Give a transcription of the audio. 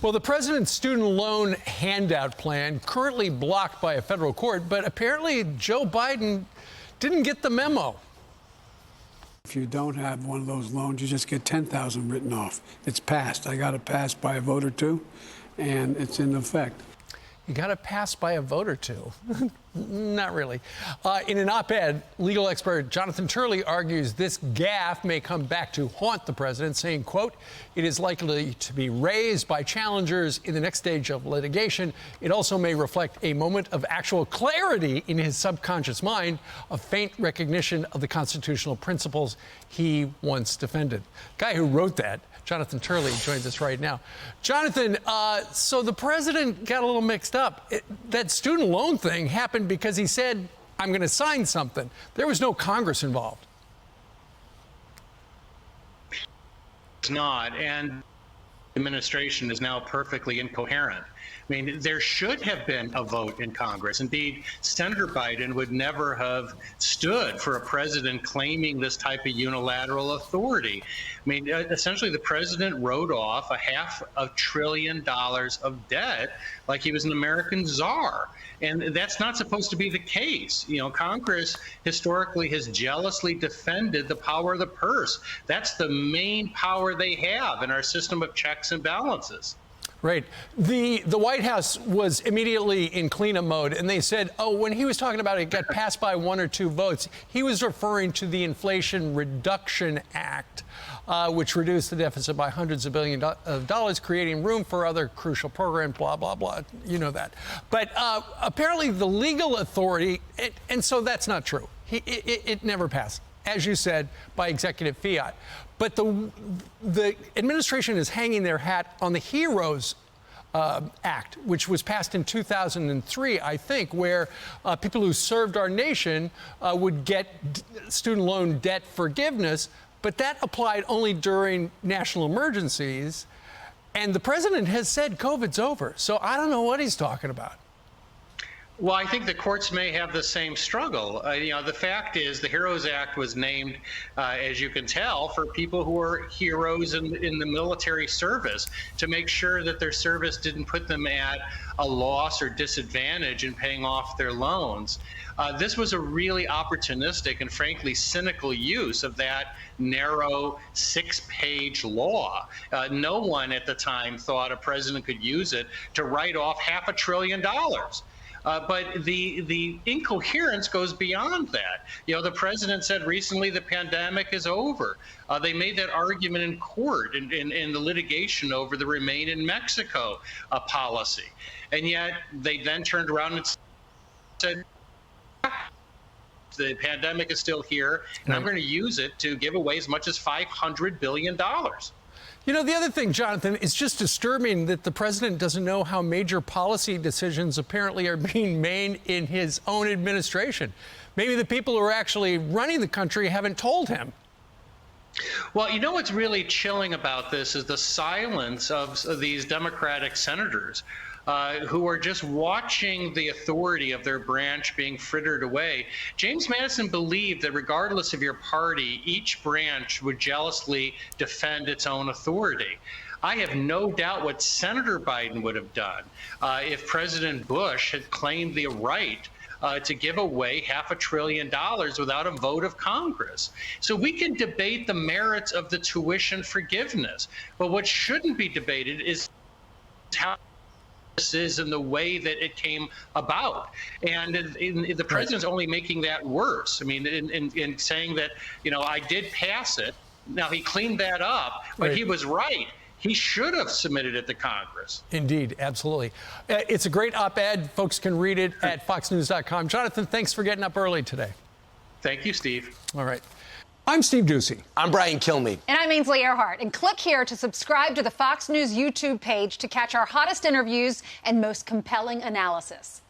Well, the president's student loan handout plan currently blocked by a federal court, but apparently Joe Biden didn't get the memo. If you don't have one of those loans, you just get $10,000 written off. It's passed. I got it passed by a vote or two, and it's in effect. You got it passed by a vote or two. Not really. In an op-ed, legal expert Jonathan Turley argues this gaffe may come back to haunt the president, saying, quote, it is likely to be raised by challengers in the next stage of litigation. It also may reflect a moment of actual clarity in his subconscious mind, a faint recognition of the constitutional principles he once defended. Guy who wrote that, Jonathan Turley, joins us right now. Jonathan, so the president got a little mixed up. That student loan thing happened because he said, I'm going to sign something. There was no Congress involved. It's not, and the administration is now perfectly incoherent. I mean, there should have been a vote in Congress. Indeed, Senator Biden would never have stood for a president claiming this type of unilateral authority. I mean, essentially, the president wrote off $500 billion of debt like he was an American czar. And that's not supposed to be the case. You know, Congress historically has jealously defended the power of the purse. That's the main power they have in our system of checks and balances. Right. The White House was immediately in cleanup mode, and they said, oh, when he was talking about it got passed by 1 or 2 votes, he was referring to the Inflation Reduction Act, which reduced the deficit by hundreds of billions of dollars, creating room for other crucial programs, blah, blah, blah. You know that. But apparently the legal authority, and so that's not true. It never passed, as you said, by executive fiat. But the administration is hanging their hat on the HEROES Act, which was passed in 2003, I think, where people who served our nation would get student loan debt forgiveness. But that applied only during national emergencies. And the president has said COVID's over. So I don't know what he's talking about. Well, I think the courts may have the same struggle. You know, the fact is the HEROES Act was named, as you can tell, for people who were heroes in the military service to make sure that their service didn't put them at a loss or disadvantage in paying off their loans. This was a really opportunistic and frankly cynical use of that narrow 6-page law. No one at the time thought a president could use it to write off $500 billion. But the incoherence goes beyond that. You know, the president said recently the pandemic is over. They made that argument in court in the litigation over the Remain in Mexico policy. And yet they then turned around and said, the pandemic is still here, and I'm going to use it to give away as much as $500 billion. You know, the other thing, Jonathan, it's just disturbing that the president doesn't know how major policy decisions apparently are being made in his own administration. Maybe the people who are actually running the country haven't told him. Well, you know what's really chilling about this is the silence of these Democratic senators who are just watching the authority of their branch being frittered away. James Madison believed that regardless of your party, each branch would jealously defend its own authority. I have no doubt what Senator Biden would have done if President Bush had claimed the right to give away $500 billion without a vote of Congress. So we can debate the merits of the tuition forgiveness, but what shouldn't be debated is how this is in the way that it came about. And the president's only making that worse. I mean, in saying that, you know, I did pass it. Now, he cleaned that up, but he was right. He should have submitted it to Congress. Indeed, absolutely. It's a great op-ed. Folks can read it at foxnews.com. Jonathan, thanks for getting up early today. Thank you, Steve. All right. I'm Steve Ducey. I'm Brian Kilmeade. And I'm Ainsley Earhart. And click here to subscribe to the Fox News YouTube page to catch our hottest interviews and most compelling analysis.